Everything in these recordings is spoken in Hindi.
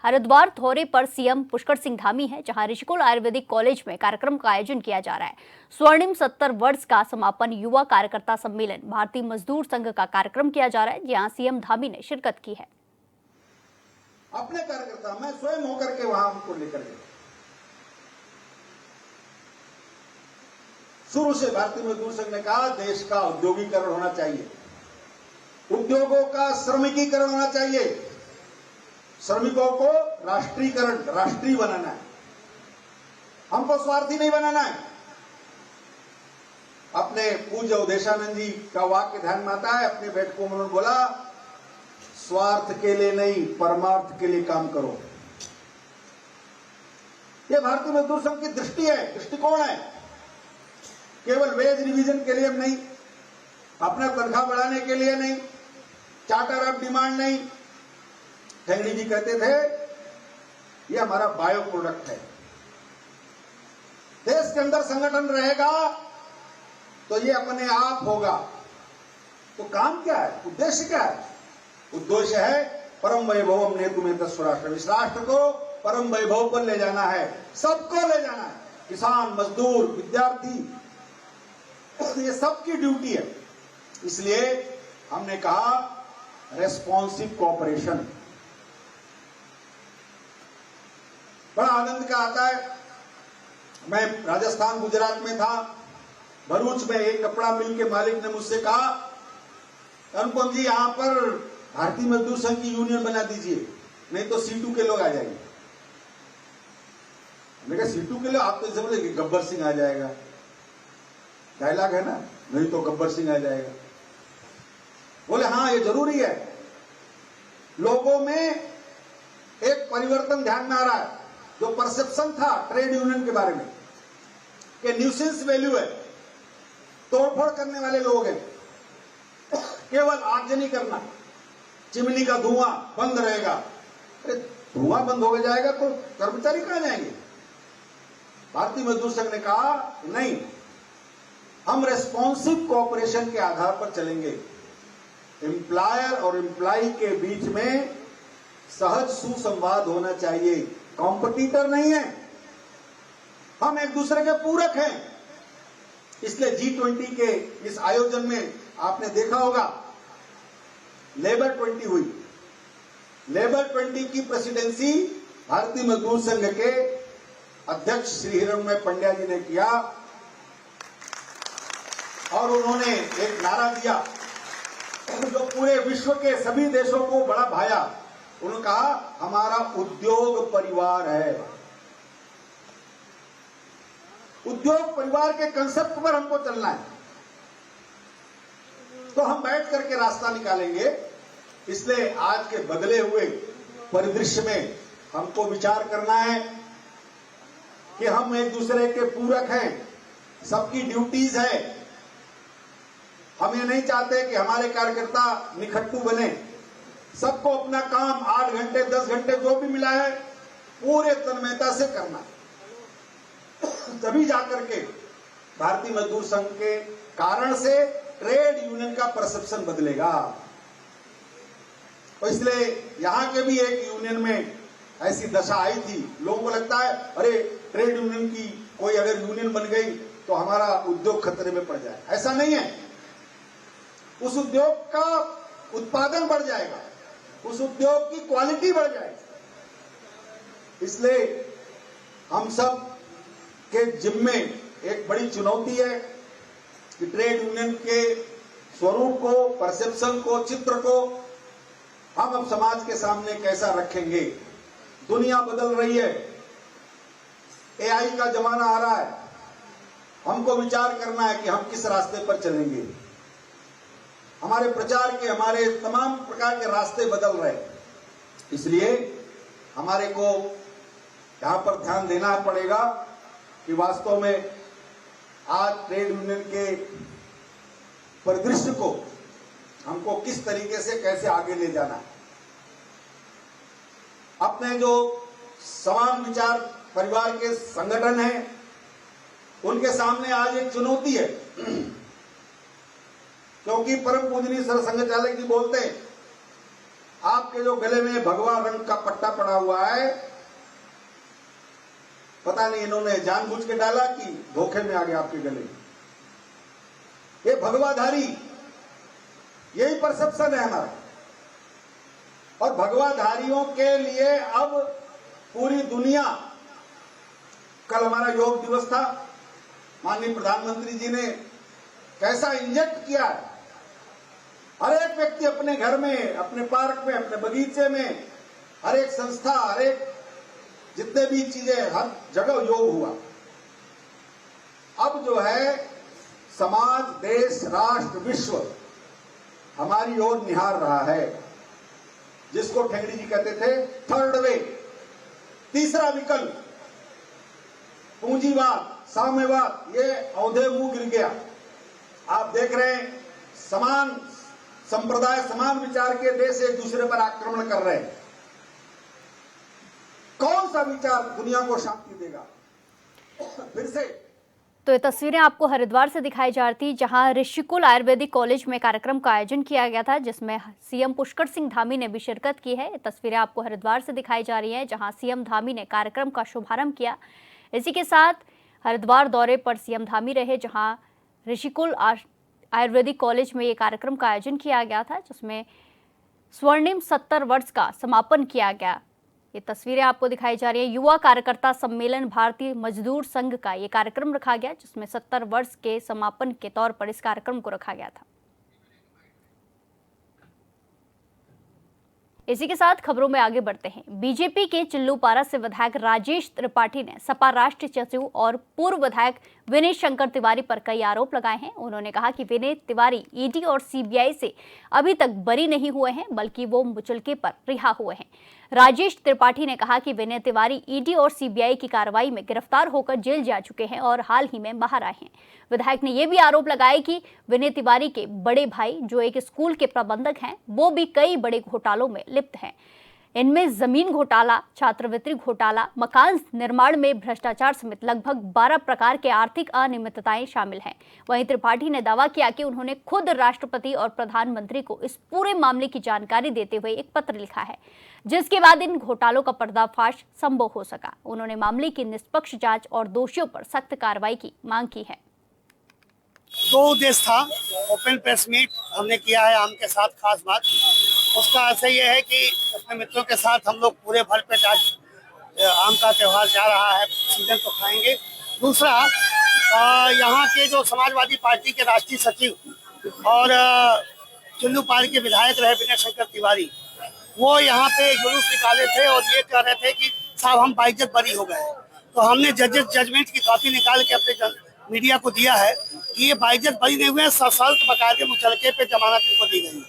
हरिद्वार दौरे पर सीएम पुष्कर सिंह धामी है, जहां ऋषिकुल आयुर्वेदिक कॉलेज में कार्यक्रम का आयोजन किया जा रहा है। स्वर्णिम 70 वर्ष का समापन युवा कार्यकर्ता सम्मेलन भारतीय मजदूर संघ का कार्यक्रम किया जा रहा है, जहां सीएम धामी ने शिरकत की है। अपने कार्यकर्ता मैं स्वयं होकर के वहां उनको लेकर गया। शुरू से भारतीय मजदूर संघ ने कहा देश का औद्योगिकरण होना चाहिए, उद्योगों का श्रमिकीकरण होना चाहिए, श्रमिकों को राष्ट्रीयकरण राष्ट्रीय बनाना है, हमको स्वार्थी नहीं बनाना है। अपने पूज्य उदेशानंद जी का वाक्य ध्यान में आता है, अपने बैठकों में उन्होंने बोला स्वार्थ के लिए नहीं परमार्थ के लिए काम करो। यह भारतीय मजदूर संघ की दृष्टि है, दृष्टिकोण है। केवल वेज रिवीजन के लिए नहीं, अपना तनख्वाह बढ़ाने के लिए नहीं, चार्टर ऑफ डिमांड नहीं। ठेंगड़ी जी कहते थे यह हमारा बायो प्रोडक्ट है। देश के अंदर संगठन रहेगा तो ये अपने आप होगा। तो काम क्या है, उद्देश्य क्या है? उद्देश्य है परम वैभवम ने तुम्हें तस्वराष्ट्र, इस राष्ट्र को परम वैभव पर ले जाना है, सबको ले जाना है, किसान, मजदूर, विद्यार्थी, ये सबकी ड्यूटी है। इसलिए हमने कहा रेस्पॉन्सिव कोऑपरेशन। बड़ा आनंद का आता है। मैं राजस्थान गुजरात में था, भरूच में एक कपड़ा मिल के मालिक ने मुझसे कहा अनुपम जी यहां पर भारतीय मजदूर संघ की यूनियन बना दीजिए, नहीं तो सीटू के लोग आ जाएंगे। मैंने कहा सीटू के लोग, आप तो इसे बोले कि गब्बर सिंह आ जाएगा, डायलॉग है ना, नहीं तो गब्बर सिंह आ जाएगा। बोले हाँ ये जरूरी है। लोगों में एक परिवर्तन ध्यान में आ रहा है। जो परसेप्शन था ट्रेड यूनियन के बारे में कि न्यूसेंस वैल्यू है, तोड़फोड़ करने वाले लोग हैं, केवल आगजनी करना, चिमनी का धुआं बंद रहेगा। अरे धुआं बंद हो जाएगा तो कर्मचारी कहां जाएंगे? भारतीय मजदूर संघ ने कहा नहीं, हम रेस्पॉन्सिव कोऑपरेशन के आधार पर चलेंगे। एम्प्लॉयर और एम्प्लॉय के बीच में सहज सुसंवाद होना चाहिए, कॉम्पिटिटर नहीं है, हम एक दूसरे के पूरक हैं। इसलिए G20 के इस आयोजन में आपने देखा होगा लेबर 20 हुई। लेबर 20 की प्रेसिडेंसी भारतीय मजदूर संघ के अध्यक्ष श्री हिरणमय पंड्या जी ने किया और उन्होंने एक नारा दिया जो पूरे विश्व के सभी देशों को बड़ा भाया। उन्होंने कहा हमारा उद्योग परिवार है। उद्योग परिवार के कंसेप्ट पर हमको चलना है, तो हम बैठ करके रास्ता निकालेंगे। इसलिए आज के बदले हुए परिदृश्य में हमको विचार करना है कि हम एक दूसरे के पूरक हैं, सबकी ड्यूटीज है। हम ये नहीं चाहते कि हमारे कार्यकर्ता निखट्टू बने, सबको अपना काम 8 घंटे 10 घंटे जो भी मिला है पूरे तन्मयता से करना, तभी जाकर के भारतीय मजदूर संघ के कारण से ट्रेड यूनियन का परसेप्शन बदलेगा। और इसलिए यहां के भी एक यूनियन में ऐसी दशा आई थी, लोगों को लगता है अरे ट्रेड यूनियन की कोई अगर यूनियन बन गई तो हमारा उद्योग खतरे में पड़ जाए। ऐसा नहीं है, उस उद्योग का उत्पादन बढ़ जाएगा, उस उद्योग की क्वालिटी बढ़ जाएगी। इसलिए हम सब के जिम्मे एक बड़ी चुनौती है कि ट्रेड यूनियन के स्वरूप को, परसेप्शन को, चित्र को हम अब समाज के सामने कैसा रखेंगे। दुनिया बदल रही है, AI का जमाना आ रहा है, हमको विचार करना है कि हम किस रास्ते पर चलेंगे। हमारे प्रचार के, हमारे तमाम प्रकार के रास्ते बदल रहे, इसलिए हमारे को यहां पर ध्यान देना पड़ेगा कि वास्तव में आज ट्रेड यूनियन के परिदृश्य को हमको किस तरीके से कैसे आगे ले जाना है। अपने जो समान विचार परिवार के संगठन हैं उनके सामने आज एक चुनौती है, क्योंकि परम पूजनीय सर संघचालक जी बोलते हैं आपके जो गले में भगवा रंग का पट्टा पड़ा हुआ है, पता नहीं इन्होंने जानबूझ के डाला कि धोखे में आ गया आपके गले। ये भगवाधारी, यही परसेप्शन है हमारा। और भगवाधारियों के लिए अब पूरी दुनिया, कल हमारा योग दिवस था, माननीय प्रधानमंत्री जी ने कैसा इंजेक्ट किया है। हर एक व्यक्ति अपने घर में, अपने पार्क में, अपने बगीचे में, हर एक संस्था, हर एक जितने भी चीजें, हर जगह योग हुआ। अब जो है समाज, देश, राष्ट्र, विश्व हमारी ओर निहार रहा है, जिसको ठेंगड़ी जी कहते थे थर्ड वे, तीसरा विकल्प, पूंजीवाद, साम्यवाद, ये औंधे मुंह गिर गया। आप देख रहे हैं समान संप्रदाय, समान विचार के देश एक दूसरे पर आक्रमण कर रहे हैं। कौन सा विचार दुनिया को शांति देगा? फिर से तो ये तस्वीरें आपको हरिद्वार से दिखाई जा रही थी, जहां ऋषिकुल आयुर्वेदिक कॉलेज में कार्यक्रम का आयोजन किया गया था, जिसमें सीएम पुष्कर सिंह धामी ने भी शिरकत की है। ये तस्वीरें आपको हरिद्वार से दिखाई जा रही हैं, जहां सीएम धामी ने कार्यक्रम का शुभारंभ किया। इसी के साथ हरिद्वार दौरे पर सीएम धामी रहे, जहां ऋषिकुल आयुर्वेदिक कॉलेज में ये कार्यक्रम का आयोजन किया गया था, जिसमें स्वर्णिम 70 वर्ष का समापन किया गया। ये तस्वीरें आपको दिखाई जा रही है। युवा कार्यकर्ता सम्मेलन भारतीय मजदूर संघ का ये कार्यक्रम रखा गया, जिसमें 70 वर्ष के समापन के तौर पर इस कार्यक्रम को रखा गया था। इसी के साथ खबरों में आगे बढ़ते हैं। बीजेपी के चिल्लूपारा से विधायक राजेश त्रिपाठी ने सपा राष्ट्रीय सचिव और पूर्व विधायक विनय शंकर तिवारी पर कई आरोप लगाए हैं। उन्होंने कहा कि विनय तिवारी ईडी और सीबीआई से अभी तक बरी नहीं हुए हैं, बल्कि वो मुचलके पर रिहा हुए हैं। राजेश त्रिपाठी ने कहा कि विनय तिवारी ईडी और सीबीआई की कार्रवाई में गिरफ्तार होकर जेल जा चुके हैं और हाल ही में बाहर आए हैं। विधायक ने यह भी आरोप लगाया कि विनय तिवारी के बड़े भाई, जो एक स्कूल के प्रबंधक हैं, वो भी कई बड़े घोटालों में लिप्त हैं। इनमें जमीन घोटाला, छात्रवृत्ति घोटाला, मकान निर्माण में भ्रष्टाचार समेत लगभग 12 प्रकार के आर्थिक अनियमितताएं शामिल हैं। वहीं त्रिपाठी ने दावा किया कि उन्होंने खुद राष्ट्रपति और प्रधानमंत्री को इस पूरे मामले की जानकारी देते हुए एक पत्र लिखा है, जिसके बाद इन घोटालों का पर्दाफाश संभव हो सका। उन्होंने मामले की निष्पक्ष जांच और दोषियों पर सख्त कार्रवाई की मांग की है। 2 उद्देश्य था। ओपन प्रेस मीट हमने किया है आम के साथ, खास बात उसका ऐसे ये है कि अपने मित्रों के साथ हम लोग पूरे भर पेट आज आम का त्यौहार जा रहा है, सीजन तो खाएंगे। दूसरा, यहाँ के जो समाजवादी पार्टी के राष्ट्रीय सचिव और चिल्लूपार के विधायक रहे विनय शंकर तिवारी, वो यहाँ पे जुलूस निकाले थे और ये कह रहे थे कि साहब हम बाइज्जत बरी हो गए। तो हमने जजमेंट की कॉपी निकाल के अपने मीडिया को दिया है कि ये बाइज्जत बरी नहीं हुए, सशर्त बकायदे मुचलके पे जमानत इनको दी गई।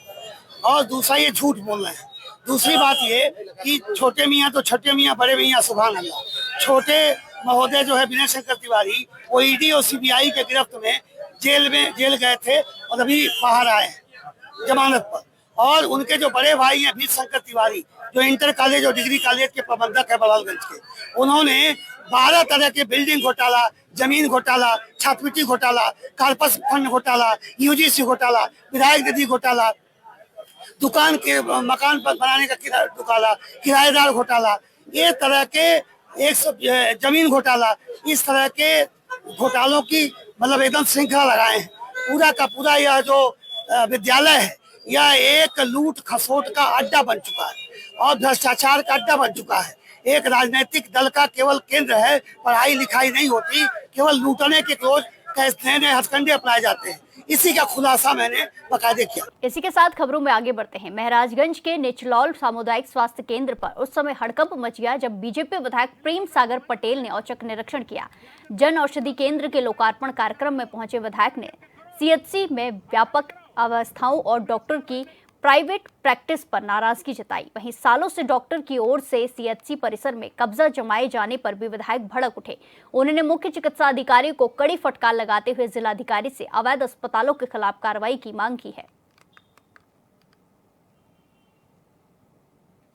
और दूसरा, ये झूठ बोल रहे हैं। दूसरी बात ये कि छोटे मियाँ तो छठे मियाँ, बड़े मियाँ सुभान अल्लाह। छोटे महोदय जो है विनय शंकर तिवारी, वो ईडी और सीबीआई के गिरफ्त में जेल गए थे और अभी बाहर आए हैं जमानत पर। और उनके जो बड़े भाई हैं वीर शंकर तिवारी, जो इंटर कॉलेज और डिग्री कॉलेज के प्रबंधक है बड़ौलगंज के, उन्होंने 12 तरह के बिल्डिंग घोटाला, जमीन घोटाला, छात्रवृत्ति घोटाला, कार्पस फंड घोटाला, यूजीसी घोटाला, विधायक निधि घोटाला, दुकान के मकान पर बनाने का घोटाला, किराएदार घोटाला, ये तरह के 100 जमीन घोटाला, इस तरह के घोटालों की मतलब एकदम श्रृंखला लगाए हैं। पूरा का पूरा यह जो विद्यालय है, यह एक लूट खसोट का अड्डा बन चुका है और भ्रष्टाचार का अड्डा बन चुका है। एक राजनीतिक दल का केवल केंद्र है, पढ़ाई लिखाई नहीं होती, केवल लूटने के रोज नए नए हथकंडे अपनाए जाते हैं। इसी का खुलासा मैंने बकायदे किया। इसी के साथ खबरों में आगे बढ़ते हैं। महराजगंज के निचलौल सामुदायिक स्वास्थ्य केंद्र पर उस समय हड़कंप मच गया जब बीजेपी विधायक प्रेम सागर पटेल ने औचक निरीक्षण किया। जन औषधि केंद्र के लोकार्पण कार्यक्रम में पहुंचे विधायक ने सीएचसी में व्यापक अव्यवस्थाओं और डॉक्टर की प्राइवेट प्रैक्टिस पर नाराजगी जताई। वहीं सालों से डॉक्टर की ओर से सीएचसी परिसर में कब्जा जमाए जाने पर भी विधायक भड़क उठे। उन्होंने मुख्य चिकित्सा अधिकारी को कड़ी फटकार लगाते हुए जिलाधिकारी से अवैध अस्पतालों के खिलाफ कार्रवाई की मांग की है।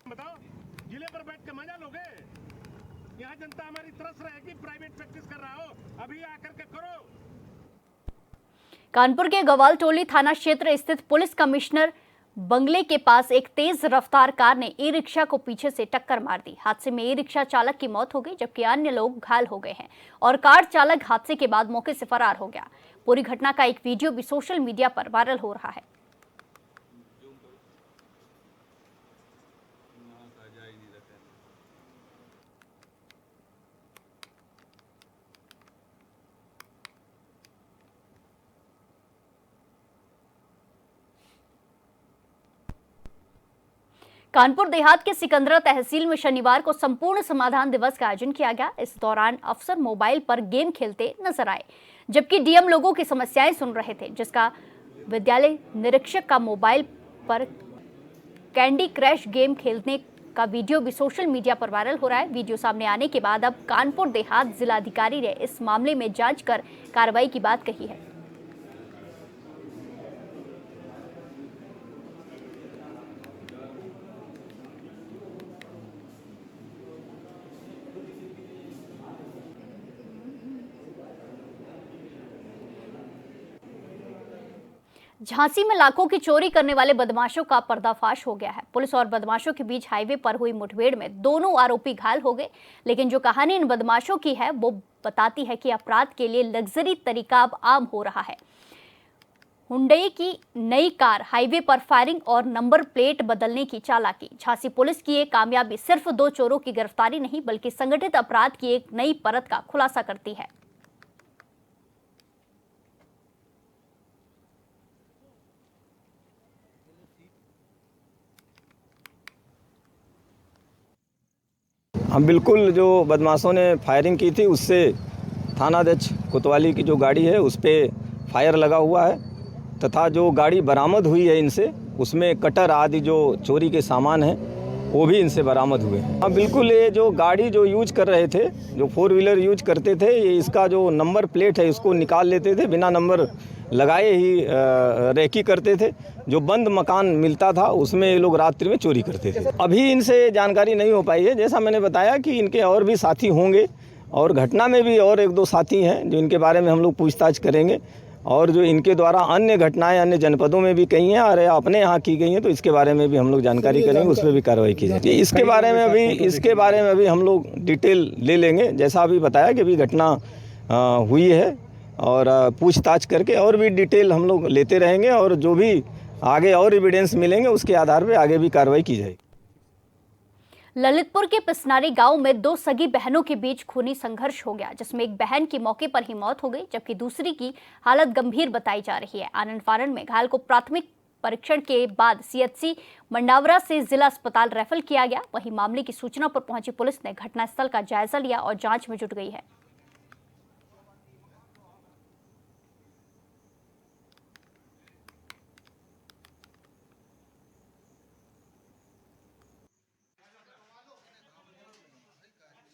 बताओ, जिले पर बैठ के मजा लोगे? यहाँ जनता हमारी तरस रहेगी, प्राइवेट प्रैक्टिस कर रहा हो, अभी आकर के करो। कानपुर के गवाल टोली थाना क्षेत्र स्थित पुलिस कमिश्नर बंगले के पास एक तेज रफ्तार कार ने ई रिक्शा को पीछे से टक्कर मार दी। हादसे में ई रिक्शा चालक की मौत हो गई, जबकि अन्य लोग घायल हो गए हैं और कार चालक हादसे के बाद मौके से फरार हो गया। पूरी घटना का एक वीडियो भी सोशल मीडिया पर वायरल हो रहा है। कानपुर देहात के सिकंदरा तहसील में शनिवार को संपूर्ण समाधान दिवस का आयोजन किया गया। इस दौरान अफसर मोबाइल पर गेम खेलते नजर आए, जबकि डीएम लोगों की समस्याएं सुन रहे थे, जिसका विद्यालय निरीक्षक का मोबाइल पर कैंडी क्रश गेम खेलने का वीडियो भी सोशल मीडिया पर वायरल हो रहा है। वीडियो सामने आने के बाद अब कानपुर देहात जिलाधिकारी ने इस मामले में जांच कर कार्रवाई की बात कही है। झांसी में लाखों की चोरी करने वाले बदमाशों का पर्दाफाश हो गया है। पुलिस और बदमाशों के बीच हाईवे पर हुई मुठभेड़ में दोनों आरोपी घायल हो गए, लेकिन जो कहानी इन बदमाशों की है वो बताती है कि अपराध के लिए लग्जरी तरीका अब आम हो रहा है। हुंडई की नई कार हाईवे पर फायरिंग और नंबर प्लेट बदलने की चालाकी। झांसी पुलिस की ये कामयाबी सिर्फ 2 चोरों की गिरफ्तारी नहीं, बल्कि संगठित अपराध की एक नई परत का खुलासा करती है। हम बिल्कुल जो बदमाशों ने फायरिंग की थी उससे थानाध्यक्ष कोतवाली की जो गाड़ी है उस पर फायर लगा हुआ है, तथा जो गाड़ी बरामद हुई है इनसे उसमें कटर आदि जो चोरी के सामान हैं वो भी इनसे बरामद हुए हैं। हाँ बिल्कुल, ये जो गाड़ी जो यूज कर रहे थे, जो 4 व्हीलर यूज करते थे, ये इसका जो नंबर प्लेट है इसको निकाल लेते थे, बिना नंबर लगाए ही रेकी करते थे। जो बंद मकान मिलता था उसमें ये लोग रात्रि में चोरी करते थे। अभी इनसे जानकारी नहीं हो पाई है, जैसा मैंने बताया कि इनके और भी साथी होंगे और घटना में भी और 1-2 साथी हैं जो इनके बारे में हम लोग पूछताछ करेंगे, और जो इनके द्वारा अन्य घटनाएं अन्य जनपदों में भी कही हैं और अपने यहाँ की गई हैं, तो इसके बारे में भी हम लोग जानकारी करेंगे, उस पर भी कार्रवाई की जाएगी। इसके बारे में अभी हम लोग डिटेल ले लेंगे, जैसा अभी बताया कि अभी घटना हुई है और पूछताछ करके और भी डिटेल हम लोग लेते रहेंगे, और जो भी आगे और एविडेंस मिलेंगे उसके आधार पर आगे भी कार्रवाई की जाएगी। ललितपुर के पिसनारी गांव में 2 सगी बहनों के बीच खूनी संघर्ष हो गया, जिसमें एक बहन की मौके पर ही मौत हो गई, जबकि दूसरी की हालत गंभीर बताई जा रही है। आनंद फानन में घायल को प्राथमिक परीक्षण के बाद सीएचसी मंडावरा से जिला अस्पताल रेफर किया गया। वहीं मामले की सूचना पर पहुंची पुलिस ने घटनास्थल का जायजा लिया और जांच में जुट गई है।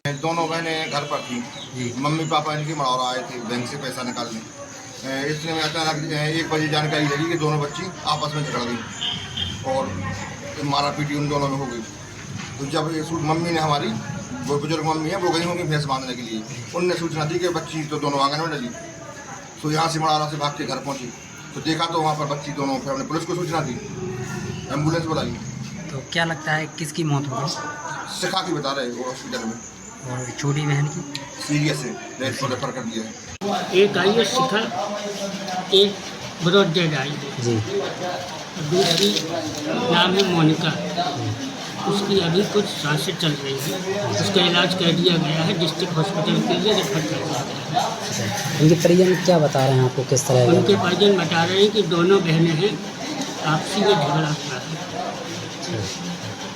दोनों बहनें घर पर थी, मम्मी पापा इनकी मड़ौरा आए थे बैंक से पैसा निकालने। इसलिए मैं अचानक 1 बजे जानकारी लगी कि दोनों बच्ची आपस में झगड़ गई और मारा पीटी उन दोनों में हो गई। तो जब मम्मी ने हमारी, वो बुजुर्ग मम्मी है, वो गई होंगी भैंस बांधने के लिए, उनने सूचना दी कि बच्ची तो दोनों आंगन में डली। तो यहाँ से मड़ौरा से भाग के घर पहुँची तो देखा तो वहाँ पर बच्ची दोनों, फिर हमने पुलिस को सूचना दी, एम्बुलेंस बुलाई। तो क्या लगता है किसकी मौत हो गई? सिखा की बता रहे वो हॉस्पिटल में, और छोटी बहन की सीरियस है, रेफर कर दिया है। एक आई है शिखा, एक ब्रॉड डेड आई है जी, दूसरी नाम है मोनिका। उसकी अभी कुछ सांसें चल रही है, उसका इलाज कर दिया गया है, डिस्ट्रिक्ट हॉस्पिटल के लिए रेफर कर दिया गया है। उनके परिजन क्या बता रहे हैं आपको, किस तरह? उनके परिजन बता रहे हैं कि दोनों बहनें हैं, आपसी में झगड़ा हुआ है।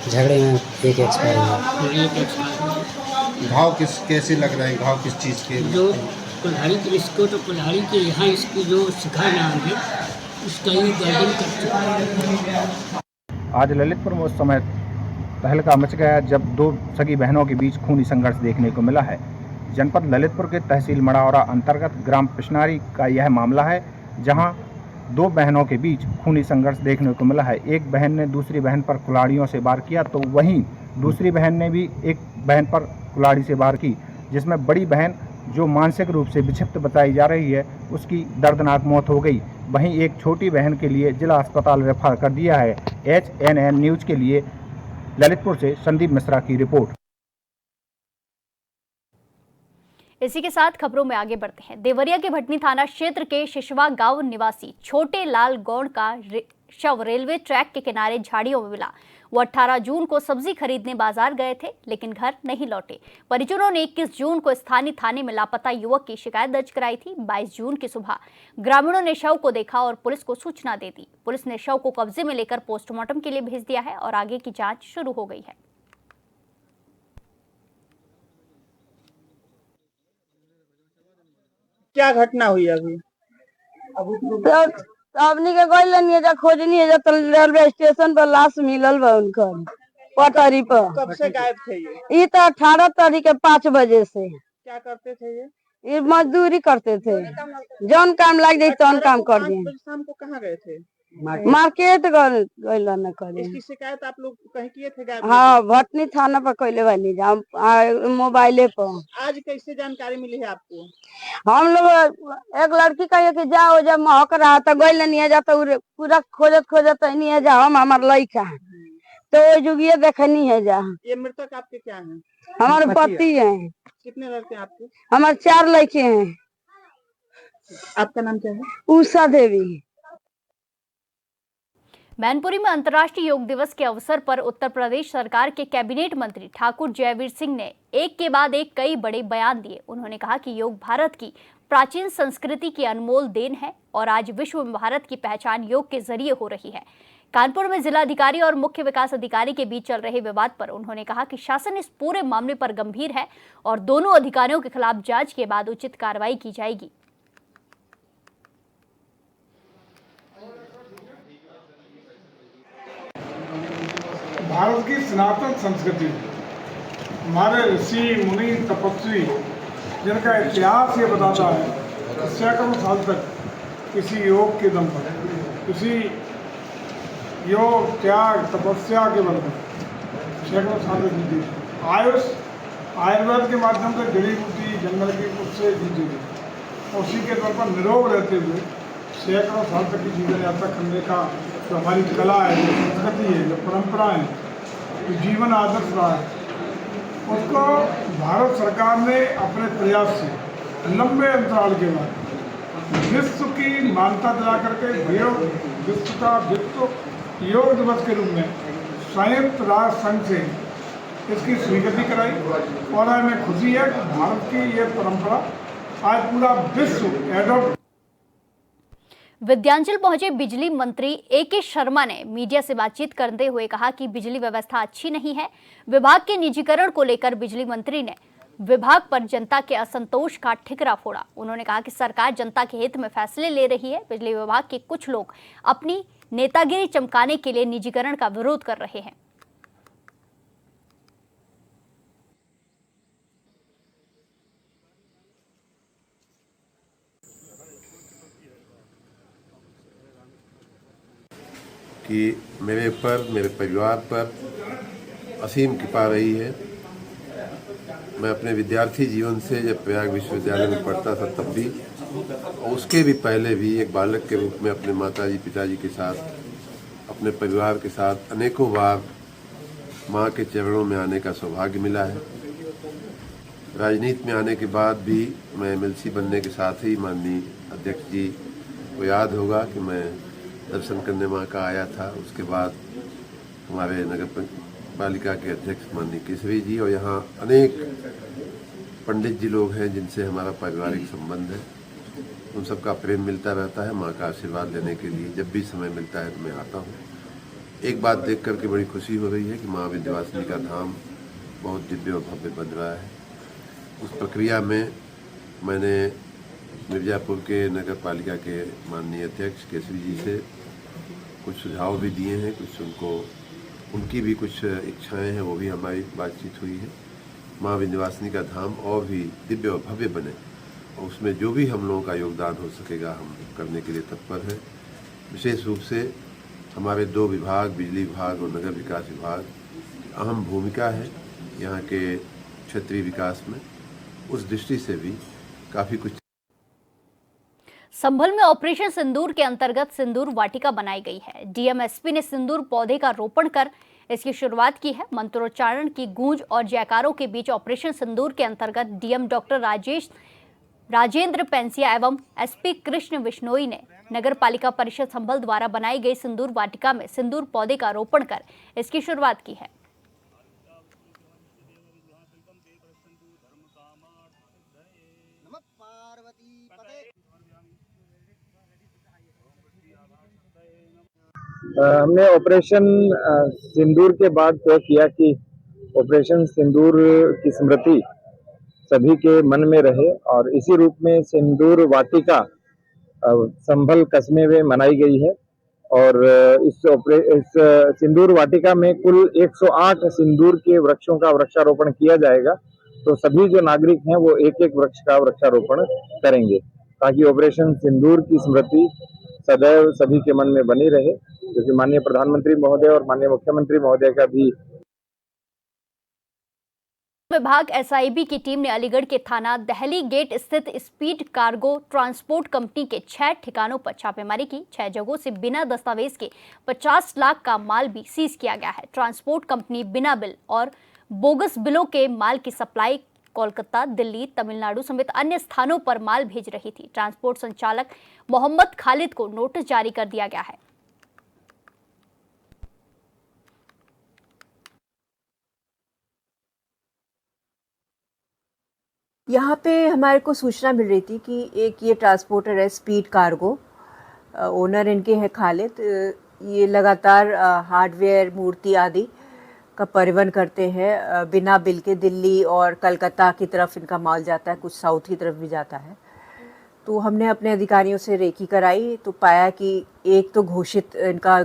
झगड़े में एक एक्सपायर हुआ। एक एक्सपायर। घाव कैसे लग रहे हैं? घाव किस चीज़ के? जो कुल्हाड़ी के, इसको तो कुल्हाड़ी के यहाँ इसकी जो शिखा नाम है उसका ही गर्दन कर चुका है। आज ललितपुर में उस समय तहलका मच गया जब 2 सगी बहनों के बीच खूनी संघर्ष देखने को मिला है। जनपद ललितपुर के तहसील मड़ौरा अंतर्गत ग्राम पिसनारी का यह मामला है, जहां 2 बहनों के बीच खूनी संघर्ष देखने को मिला है। एक बहन ने दूसरी बहन पर कुल्हाड़ियों से वार किया, तो वहीं दूसरी बहन ने भी एक बहन पर कुल्हाड़ी से वार की, जिसमें बड़ी बहन जो मानसिक रूप से विक्षिप्त बताई जा रही है उसकी दर्दनाक मौत हो गई। वहीं एक छोटी बहन के लिए जिला अस्पताल रेफर कर दिया है। HNN न्यूज के लिए ललितपुर से संदीप मिश्रा की रिपोर्ट। इसी के साथ खबरों में आगे बढ़ते हैं। देवरिया के भटनी थाना क्षेत्र के शिशवा गांव निवासी छोटे लाल गौड़ का शव रेलवे ट्रैक के किनारे झाड़ियों में मिला। वो 18 जून को सब्जी खरीदने बाजार गए थे, लेकिन घर नहीं लौटे। परिजनों ने 21 जून को स्थानीय थाने में लापता युवक की शिकायत दर्ज कराई थी। 22 जून की सुबह ग्रामीणों ने शव को देखा और पुलिस को सूचना दे दी। पुलिस ने शव को कब्जे में लेकर पोस्टमार्टम के लिए भेज दिया है और आगे की जांच शुरू हो गई है। क्या घटना हुई अभी? हमनी के गइल नहीं जा खोजनी है तो रेलवे स्टेशन पर लाश मिलल बा उनकर पटरी पर। कब से गायब थे ये? तो 18 तारीख के 5 बजे से। क्या करते थे ये मजदूरी करते थे, जौन काम लग जाए तौन काम कर दिए। शाम को कहाँ गए थे? मार्केट गइल न करे। इसकी शिकायत आप लोग कहीं किए थे गायब? हाँ, भटनी थाना पर कइले बानी जा मोबाइले पर। आज कैसे जानकारी मिली है आपको? हम लोग एक लड़की कहे कि जाओ जब महक रहा तो गइल नहीं जा तो पूरा खोजत नहीं है जा। हम हमार लड़का तो जुगिए देखनी है जा। ये मृतक आपके क्या हैं? हमारे पति हैं। कितने लड़के हैं आपके? हमारे 4 लड़के हैं। आपका नाम क्या है? उषा देवी। मैनपुरी में अंतर्राष्ट्रीय योग दिवस के अवसर पर उत्तर प्रदेश सरकार के कैबिनेट मंत्री ठाकुर जयवीर सिंह ने एक के बाद एक कई बड़े बयान दिए। उन्होंने कहा कि योग भारत की प्राचीन संस्कृति की अनमोल देन है और आज विश्व में भारत की पहचान योग के जरिए हो रही है। कानपुर में जिलाधिकारी और मुख्य विकास अधिकारी के बीच चल रहे विवाद पर उन्होंने कहा कि शासन इस पूरे मामले पर गंभीर है और दोनों अधिकारियों के खिलाफ जांच के बाद उचित कार्रवाई की जाएगी। भारत की सनातन संस्कृति, हमारे ऋषि मुनि तपस्वी जिनका इतिहास ये बताता है कि सैकड़ों साल तक किसी योग के दम पर, किसी योग त्याग तपस्या के बल पर सैकड़ों साल तक जीती। आयुष आयुर्वेद के माध्यम से जड़ी बूटी जंगल की उससे जीती गई। उसी के तौर पर निरोग रहते हुए सैकड़ों साल तक की जीवन यात्रा करने का जो हमारी कला है, जो संस्कृति है, जो परंपरा है, जो जीवन आदर्श रहा है, उसको भारत सरकार ने अपने प्रयास से लंबे अंतराल के बाद विश्व की मान्यता दिला करके विश्व का विश्व योग दिवस के रूप में संयुक्त राष्ट्र संघ से इसकी स्वीकृति कराई और हमें खुशी है कि भारत की ये परंपरा आज पूरा विश्व एडॉप्ट। विद्यांचल पहुंचे बिजली मंत्री AK शर्मा ने मीडिया से बातचीत करते हुए कहा कि बिजली व्यवस्था अच्छी नहीं है। विभाग के निजीकरण को लेकर बिजली मंत्री ने विभाग पर जनता के असंतोष का ठिकरा फोड़ा। उन्होंने कहा कि सरकार जनता के हित में फैसले ले रही है। बिजली विभाग के कुछ लोग अपनी नेतागिरी चमकाने के लिए निजीकरण का विरोध कर रहे हैं। कि मेरे पर, मेरे परिवार पर असीम कृपा रही है। मैं अपने विद्यार्थी जीवन से जब प्रयाग विश्वविद्यालय में पढ़ता था तब भी और उसके भी पहले भी एक बालक के रूप में अपने माताजी पिताजी के साथ, अपने परिवार के साथ अनेकों बार माँ के चरणों में आने का सौभाग्य मिला है। राजनीति में आने के बाद भी मैं MLC बनने के साथ ही माननीय अध्यक्ष जी को याद होगा कि मैं दर्शन करने माँ का आया था। उसके बाद हमारे नगर पालिका के अध्यक्ष माननीय केसरी जी और यहाँ अनेक पंडित जी लोग हैं जिनसे हमारा पारिवारिक संबंध है। उन सबका प्रेम मिलता रहता है। माँ का आशीर्वाद लेने के लिए जब भी समय मिलता है तो मैं आता हूँ। एक बात देख करके बड़ी खुशी हो रही है कि माँ विंध्यवासिनी का धाम बहुत दिव्य और भव्य बन रहा है। उस प्रक्रिया में मैंने मिर्ज़ापुर के नगर पालिका के माननीय अध्यक्ष केसरी जी से कुछ सुझाव भी दिए हैं, कुछ उनकी भी कुछ इच्छाएं हैं, वो भी हमारी बातचीत हुई है। माँ विंध्यवासिनी का धाम और भी दिव्य और भव्य बने और उसमें जो भी हम लोगों का योगदान हो सकेगा हम करने के लिए तत्पर हैं। विशेष रूप से हमारे 2 विभाग, बिजली विभाग और नगर विकास विभाग, अहम भूमिका है यहाँ के क्षेत्रीय विकास में। उस दृष्टि से भी काफ़ी कुछ। संभल में ऑपरेशन सिंदूर के अंतर्गत सिंदूर वाटिका बनाई गई है। डीएमएसपी ने सिंदूर पौधे का रोपण कर इसकी शुरुआत की है। मंत्रोच्चारण की गूंज और जयकारों के बीच ऑपरेशन सिंदूर के अंतर्गत डीएम डॉक्टर राजेंद्र पेंसिया एवं एसपी कृष्ण विश्नोई ने नगर पालिका परिषद संभल द्वारा बनाई गई सिंदूर वाटिका में सिंदूर पौधे का रोपण कर इसकी शुरुआत की है। हमने ऑपरेशन सिंदूर के बाद तय किया कि ऑपरेशन सिंदूर की स्मृति सभी के मन में रहे और इसी रूप में सिंदूर वाटिका संभल कस्बे में मनाई गई है। और इस सिंदूर वाटिका में कुल 108 सिंदूर के वृक्षों का वृक्षारोपण किया जाएगा। तो सभी जो नागरिक हैं वो एक एक वृक्ष का वृक्षारोपण करेंगे ताकि ऑपरेशन सिंदूर की स्मृति सदैव सभी के मन में बनी रहे, क्योंकि माननीय प्रधानमंत्री महोदय और माननीय मुख्यमंत्री महोदय का भी विभाग एसआईबी की टीम ने अलीगढ़ के थाना दहली गेट स्थित स्पीड कार्गो ट्रांसपोर्ट कंपनी के 6 ठिकानों पर छापेमारी की। 6 जगहों से बिना दस्तावेज के 50 लाख का माल भी सीज किया गया है। ट्रांसपोर्ट कंपनी बिना बिल और बोगस बिलों के माल की सप्लाई कोलकाता, दिल्ली, तमिलनाडु समेत अन्य स्थानों पर माल भेज रही थी। ट्रांसपोर्ट संचालक मोहम्मद खालिद को नोटिस जारी कर दिया गया है। यहाँ पे हमारे को सूचना मिल रही थी कि एक ये ट्रांसपोर्टर है स्पीड कार्गो, ओनर इनके हैं खालिद। ये लगातार हार्डवेयर, मूर्ति आदि का परिवहन करते हैं बिना बिल के। दिल्ली और कलकत्ता की तरफ इनका माल जाता है, कुछ साउथ की तरफ भी जाता है। तो हमने अपने अधिकारियों से रेकी कराई तो पाया कि एक तो घोषित इनका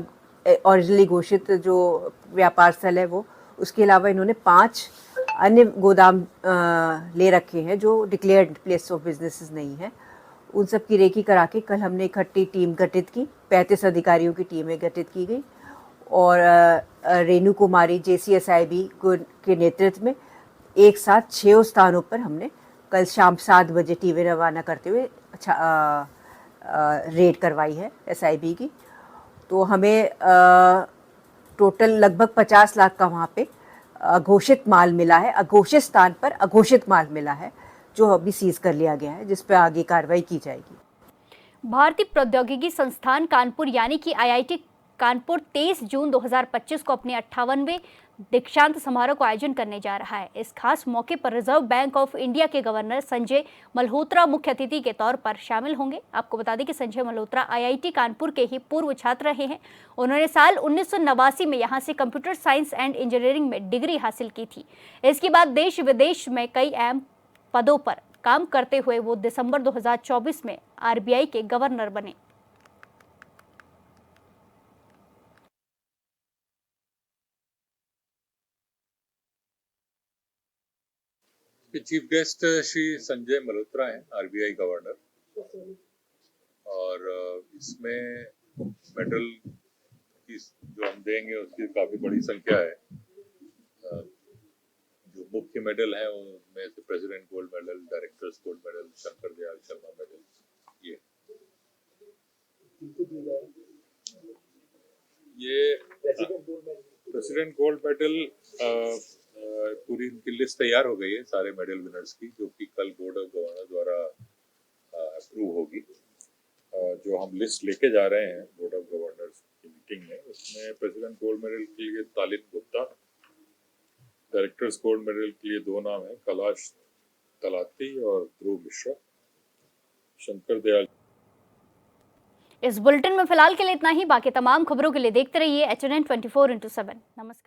ओरिजिनली घोषित जो व्यापार स्थल है वो, उसके अलावा इन्होंने 5 अन्य गोदाम ले रखे हैं जो डिक्लेयर्ड प्लेस ऑफ बिजनेसेस नहीं है। उन सब की रेकी करा के कल हमने इकट्ठी टीम गठित की, 35 अधिकारियों की टीमें गठित की गई और रेणु कुमारी JCSIB के नेतृत्व में एक साथ 6 स्थानों पर हमने कल शाम 7 बजे टीमें रवाना करते हुए रेड करवाई है SIB की। तो हमें टोटल लगभग 50 लाख का वहाँ पे अघोषित माल मिला है। अघोषित स्थान पर अघोषित माल मिला है जो अभी सीज कर लिया गया है, जिस पर आगे कार्रवाई की जाएगी। भारतीय प्रौद्योगिकी संस्थान कानपुर यानी कि IIT कानपुर 23 जून 2025 को अपने 58वें दीक्षांत समारोह का आयोजन करने जा रहा है। इस खास मौके पर रिजर्व बैंक ऑफ इंडिया के गवर्नर संजय मल्होत्रा मुख्य अतिथि के तौर पर शामिल होंगे। आपको बता दें कि संजय मल्होत्रा IIT कानपुर के ही पूर्व छात्र रहे हैं। उन्होंने साल 1989 में यहां से कंप्यूटर साइंस एंड इंजीनियरिंग में डिग्री हासिल की थी। इसके बाद देश विदेश में कई अहम पदों पर काम करते हुए वो दिसंबर 2024 में RBI के गवर्नर बने। चीफ गेस्ट श्री संजय मल्होत्रा हैं, RBI गवर्नर, और इसमें मेडल की जो हम देंगे उसकी काफी बड़ी संख्या है। जो मुख्य मेडल हैं उनमें से president gold medal, directors gold medal, Shankar Dayal Sharma medal, ये प्रेसिडेंट गोल्ड मेडल पूरी इनकी लिस्ट तैयार हो गई है सारे मेडल विनर्स की, जो कि कल बोर्ड ऑफ गवर्नर द्वारा अप्रूव होगी। जो हम लिस्ट लेके जा रहे हैं बोर्ड ऑफ गवर्नर्स की मीटिंग में, उसमें प्रेसिडेंट गोल्ड मेडल के लिए तालिन गुप्ता, डायरेक्टर्स गोल्ड मेडल के लिए 2 नाम है, कैलाश तलाती और ध्रुव मिश्रा। शंकर दयाल। इस बुलेटिन में फिलहाल के लिए इतना ही। बाकी तमाम खबरों के लिए देखते रहिए HNN 24/7। नमस्कार।